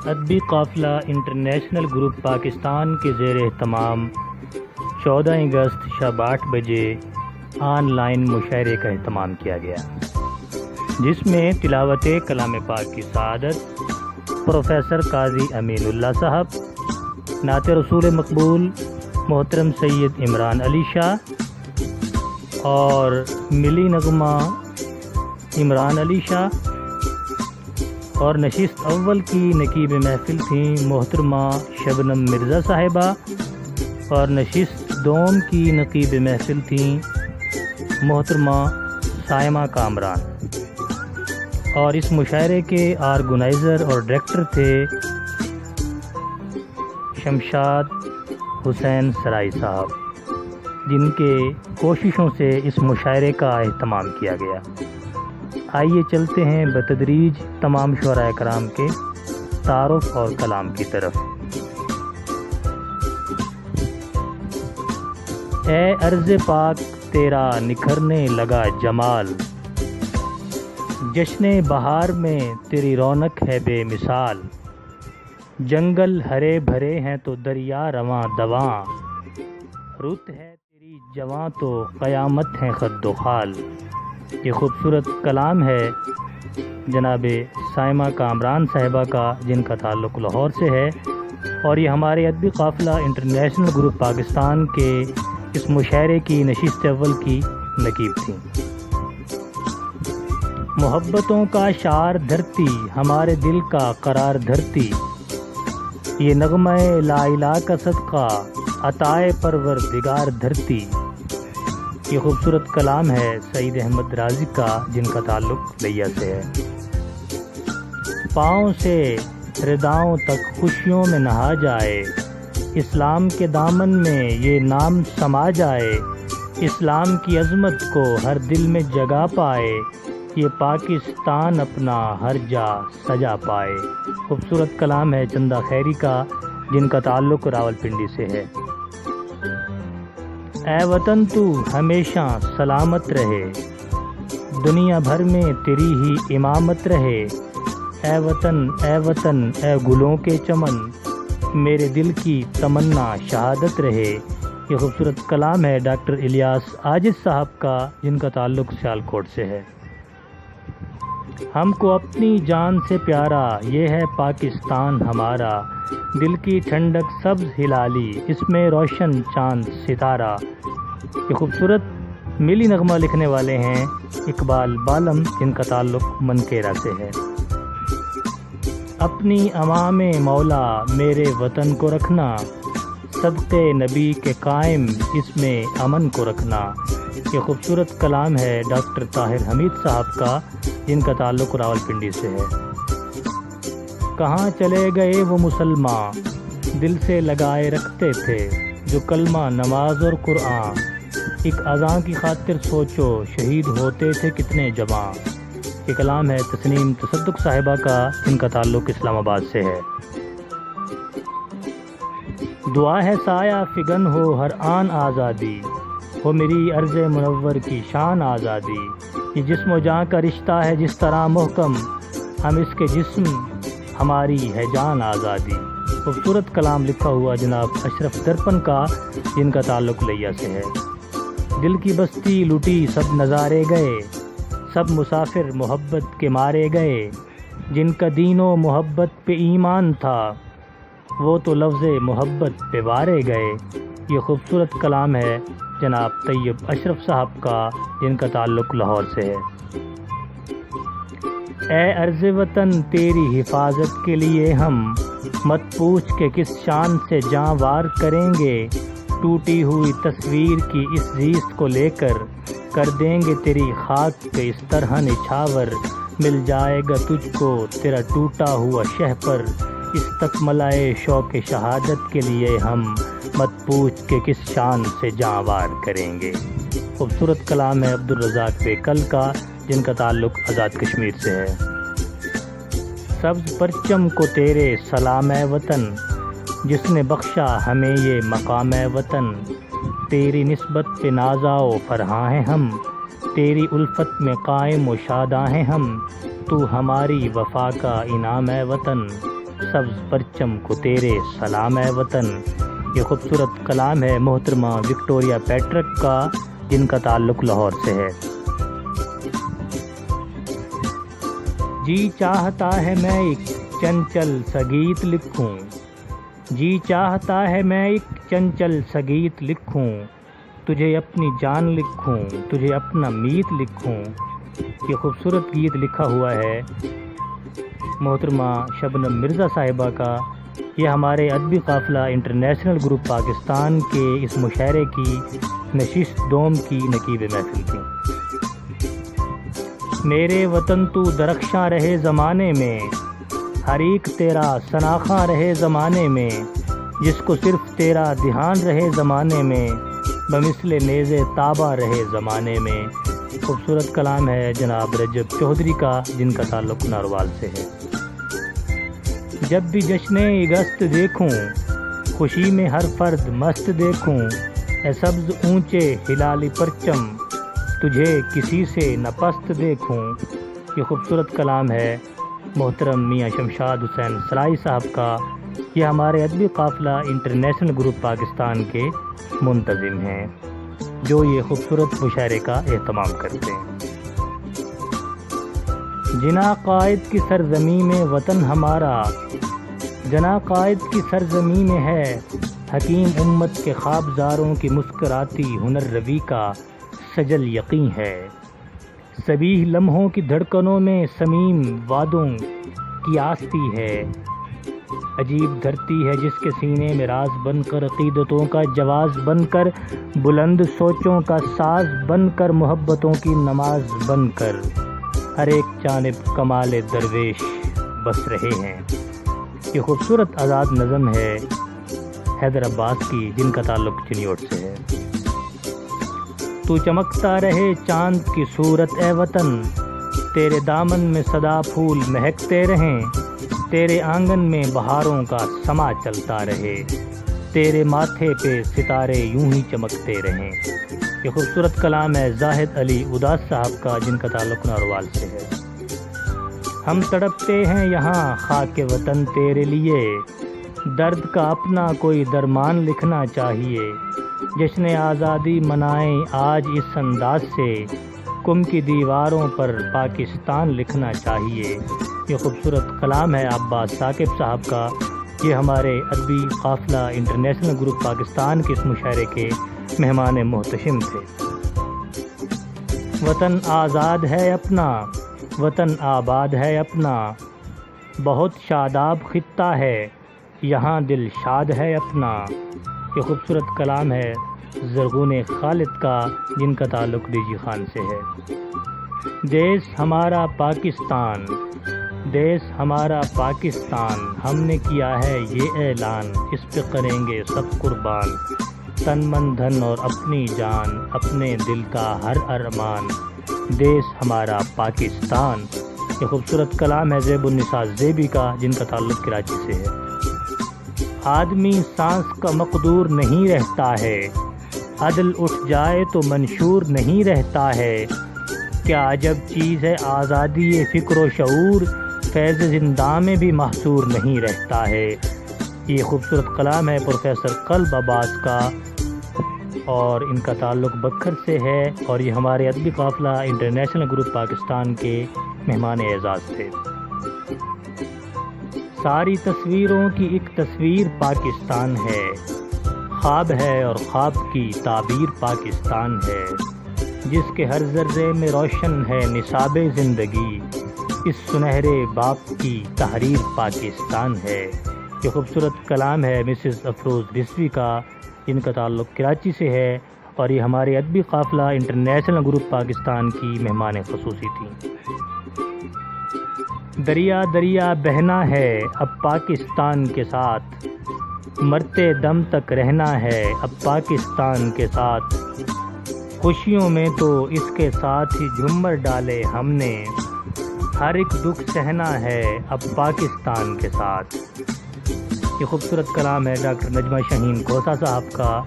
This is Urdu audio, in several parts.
ادبی قافلہ انٹرنیشنل گروپ پاکستان کے زیر اہتمام 14 اگست شب 8 بجے آن لائن مشاعرے کا اہتمام کیا گیا، جس میں تلاوت کلام پاک کی سعادت پروفیسر قاضی امین اللہ صاحب، نعت رسول مقبول محترم سید عمران علی شاہ اور ملی نغمہ عمران علی شاہ، اور نشست اول کی نقیب محفل تھیں محترمہ شبنم مرزا صاحبہ، اور نشست دوم کی نقیب محفل تھیں محترمہ سائمہ کامران، اور اس مشاعرے کے آرگنائزر اور ڈائریکٹر تھے شمشاد حسین سرائی صاحب، جن کے کوششوں سے اس مشاعرے کا اہتمام کیا گیا۔ آئیے چلتے ہیں بتدریج تمام شعراء کرام کے تعارف اور کلام کی طرف۔ اے ارض پاک تیرا نکھرنے لگا جمال، جشن بہار میں تیری رونق ہے بے مثال، جنگل ہرے بھرے ہیں تو دریا رواں دواں، رت ہے تیری جواں تو قیامت ہے خد و خال۔ یہ خوبصورت کلام ہے جناب سائمہ کامران صاحبہ کا، جن کا تعلق لاہور سے ہے، اور یہ ہمارے ادبی قافلہ انٹرنیشنل گروپ پاکستان کے اس مشاعرے کی نشست اول کی نقیب تھیں۔ محبتوں کا شعار دھرتی، ہمارے دل کا قرار دھرتی، یہ نغمہ لا الہ کا صدقہ عطائے پروردگار دھرتی۔ یہ خوبصورت کلام ہے سعید احمد رازی کا، جن کا تعلق لیا سے ہے۔ پاؤں سے رداؤں تک خوشیوں میں نہا جائے، اسلام کے دامن میں یہ نام سما جائے، اسلام کی عظمت کو ہر دل میں جگہ پائے، یہ پاکستان اپنا ہر جا سجا پائے۔ خوبصورت کلام ہے چندہ خیری کا، جن کا تعلق راولپنڈی سے ہے۔ اے وطن تو ہمیشہ سلامت رہے، دنیا بھر میں تیری ہی امامت رہے، اے وطن اے وطن اے گلوں کے چمن، میرے دل کی تمنا شہادت رہے۔ یہ خوبصورت کلام ہے ڈاکٹر الیاس عاجز صاحب کا، جن کا تعلق سیالکوٹ سے ہے۔ ہم کو اپنی جان سے پیارا یہ ہے پاکستان ہمارا، دل کی ٹھنڈک سبز ہلالی، اس میں روشن چاند ستارہ۔ یہ خوبصورت ملی نغمہ لکھنے والے ہیں اقبال بالم، جن کا تعلق منکیرا سے ہے۔ اپنی امام مولا میرے وطن کو رکھنا، صدقے نبی کے قائم اس میں امن کو رکھنا۔ یہ خوبصورت کلام ہے ڈاکٹر طاہر حمید صاحب کا، جن کا تعلق راولپنڈی سے ہے۔ کہاں چلے گئے وہ مسلمان دل سے لگائے رکھتے تھے، جو کلمہ نماز اور قرآن ایک اذان کی خاطر سوچو شہید ہوتے تھے کتنے جوان۔ یہ کلام ہے تسنیم تصدق صاحبہ کا، جن کا تعلق اسلام آباد سے ہے۔ دعا ہے سایہ فگن ہو ہر آن آزادی، ہو میری عرض منور کی شان آزادی، یہ جسم و جاں کا رشتہ ہے جس طرح محکم، ہم اس کے جسم ہماری ہے جان آزادی۔ خوبصورت کلام لکھا ہوا جناب اشرف درپن کا، جن کا تعلق لیا سے ہے۔ دل کی بستی لٹی سب نظارے گئے، سب مسافر محبت کے مارے گئے، جن کا دین و محبت پہ ایمان تھا، وہ تو لفظ محبت پہ وارے گئے۔ یہ خوبصورت کلام ہے جناب طیب اشرف صاحب کا، جن کا تعلق لاہور سے ہے۔ اے ارض وطن تیری حفاظت کے لیے ہم مت پوچھ کے کس شان سے جاں وار کریں گے، ٹوٹی ہوئی تصویر کی اس زیست کو لے کر دیں گے تیری خاک پہ اس طرح نچھاور، مل جائے گا تجھ کو تیرا ٹوٹا ہوا شہ پر، اس تکملائے شوق شہادت کے لیے ہم مت پوچھ کے کس شان سے جاں وار کریں گے۔ خوبصورت کلام ہے عبدالرزاق بیکل کا، جن کا تعلق آزاد کشمیر سے ہے۔ سبز پرچم کو تیرے سلام اے وطن، جس نے بخشا ہمیں یہ مقام اے وطن، تیری نسبت پہ نازا و فرحاں ہیں ہم، تیری الفت میں قائم و شاداں ہیں ہم، تو تو ہماری وفا کا انعام ہے وطن، سبز پرچم کو تیرے سلام ہے وطن۔ یہ خوبصورت کلام ہے محترمہ وکٹوریہ پیٹرک کا، جن کا تعلق لاہور سے ہے۔ جی چاہتا ہے میں ایک چنچل سا گیت لکھوں، جی چاہتا ہے میں ایک چنچل سا گیت لکھوں، تجھے اپنی جان لکھوں، تجھے اپنا میت لکھوں۔ یہ خوبصورت گیت لکھا ہوا ہے محترمہ شبنم مرزا صاحبہ کا۔ یہ ہمارے ادبی قافلہ انٹرنیشنل گروپ پاکستان کے اس مشاعرے کی نشست دوم کی نقیب محفل تھی۔ میرے وطن تو درخشاں رہے زمانے میں، ہر ایک تیرا شناخواں رہے زمانے میں، جس کو صرف تیرا دھیان رہے زمانے میں، بمثل نیز تابہ رہے زمانے میں۔ خوبصورت کلام ہے جناب رجب چودھری کا، جن کا تعلق ناروال سے ہے۔ جب بھی جشن اگست دیکھوں، خوشی میں ہر فرد مست دیکھوں، اے سبز اونچے ہلالی پرچم، تجھے کسی سے نہ پست دیکھوں۔ یہ خوبصورت کلام ہے محترم میاں شمشاد حسین سرائی صاحب کا۔ یہ ہمارے ادبی قافلہ انٹرنیشنل گروپ پاکستان کے منتظم ہیں، جو یہ خوبصورت مشاعرے کا اہتمام کرتے ہیں۔ جنا قائد کی سرزمین میں وطن ہمارا، جنا قائد کی سرزمین میں ہے حکیم امت کے خوابزاروں کی مسکراتی ہنر روی کا سجل یقین ہے۔ سبیح لمحوں کی دھڑکنوں میں سمیم وعدوں کی آستی ہے، عجیب دھرتی ہے جس کے سینے میں راز بن کر، عقیدتوں کا جواز بن کر، بلند سوچوں کا ساز بن کر، محبتوں کی نماز بن کر، ہر ایک جانب کمال درویش بس رہے ہیں۔ یہ خوبصورت آزاد نظم ہے حیدر عباس کی، جن کا تعلق چنیوٹ سے ہے۔ تو چمکتا رہے چاند کی صورت اے وطن، تیرے دامن میں صدا پھول مہکتے رہیں، تیرے آنگن میں بہاروں کا سما چلتا رہے، تیرے ماتھے پہ ستارے یوں ہی چمکتے رہیں۔ یہ خوبصورت کلام ہے زاہد علی اداس صاحب کا، جن کا تعلق ناروال سے ہے۔ ہم تڑپتے ہیں یہاں خاک وطن تیرے لیے، درد کا اپنا کوئی درمان لکھنا چاہیے، جشن آزادی منائیں آج اس انداز سے، کم کی دیواروں پر پاکستان لکھنا چاہیے۔ یہ خوبصورت کلام ہے عباس ثاقب صاحب کا۔ یہ ہمارے ادبی قافلہ انٹرنیشنل گروپ پاکستان کے اس مشاعرے کے مہمان محتشم تھے۔ وطن آزاد ہے اپنا، وطن آباد ہے اپنا، بہت شاداب خطہ ہے یہاں دل شاد ہے اپنا۔ یہ خوبصورت کلام ہے زرغون خالد کا، جن کا تعلق ڈی جی خان سے ہے۔ دیس ہمارا پاکستان، دیس ہمارا پاکستان، ہم نے کیا ہے یہ اعلان، اس پہ کریں گے سب قربان، تن من دھن اور اپنی جان، اپنے دل کا ہر ارمان، دیس ہمارا پاکستان۔ یہ خوبصورت کلام ہے زیب النساء زیبی کا، جن کا تعلق کراچی سے ہے۔ آدمی سانس کا مقدور نہیں رہتا ہے، عدل اٹھ جائے تو منشور نہیں رہتا ہے، کیا عجب چیز ہے آزادی فکر و شعور، فیض زندہ میں بھی محصور نہیں رہتا ہے۔ یہ خوبصورت کلام ہے پروفیسر قلب عباس کا، اور ان کا تعلق بکھر سے ہے، اور یہ ہمارے ادبی قافلہ انٹرنیشنل گروپ پاکستان کے مہمان اعزاز تھے۔ ساری تصویروں کی ایک تصویر پاکستان ہے، خواب ہے اور خواب کی تعبیر پاکستان ہے، جس کے ہر ذرے میں روشن ہے نصاب زندگی، اس سنہرے باپ کی تحریر پاکستان ہے۔ یہ خوبصورت کلام ہے مسز افروز رضوی کا، جن کا تعلق کراچی سے ہے، اور یہ ہمارے ادبی قافلہ انٹرنیشنل گروپ پاکستان کی مہمان خصوصی تھیں۔ دریا دریا بہنا ہے اب پاکستان کے ساتھ، مرتے دم تک رہنا ہے اب پاکستان کے ساتھ، خوشیوں میں تو اس کے ساتھ ہی جھومر ڈالے ہم نے، ہر ایک دکھ سہنا ہے اب پاکستان کے ساتھ۔ یہ خوبصورت کلام ہے ڈاکٹر نجمہ شاہین گھوسا صاحب کا،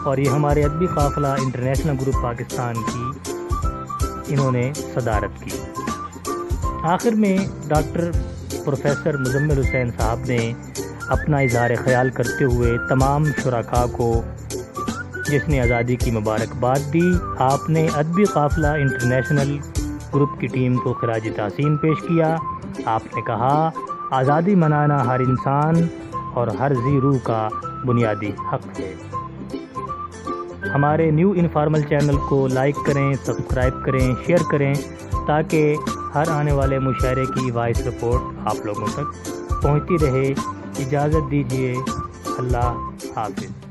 اور یہ ہمارے ادبی قافلہ انٹرنیشنل گروپ پاکستان کی انہوں نے صدارت کی۔ آخر میں ڈاکٹر پروفیسر مزمل حسین صاحب نے اپنا اظہار خیال کرتے ہوئے تمام شرکاء کو جشن آزادی کی مبارکباد دی۔ آپ نے ادبی قافلہ انٹرنیشنل گروپ کی ٹیم کو خراج تحسین پیش کیا۔ آپ نے کہا، آزادی منانا ہر انسان اور ہر ذی روح کا بنیادی حق ہے۔ ہمارے نیو انفارمل چینل کو لائک کریں، سبسکرائب کریں، شیئر کریں تاکہ ہر آنے والے مشاعرے کی وائس رپورٹ آپ لوگوں تک پہنچتی رہے۔ اجازت دیجیے، اللہ حافظ۔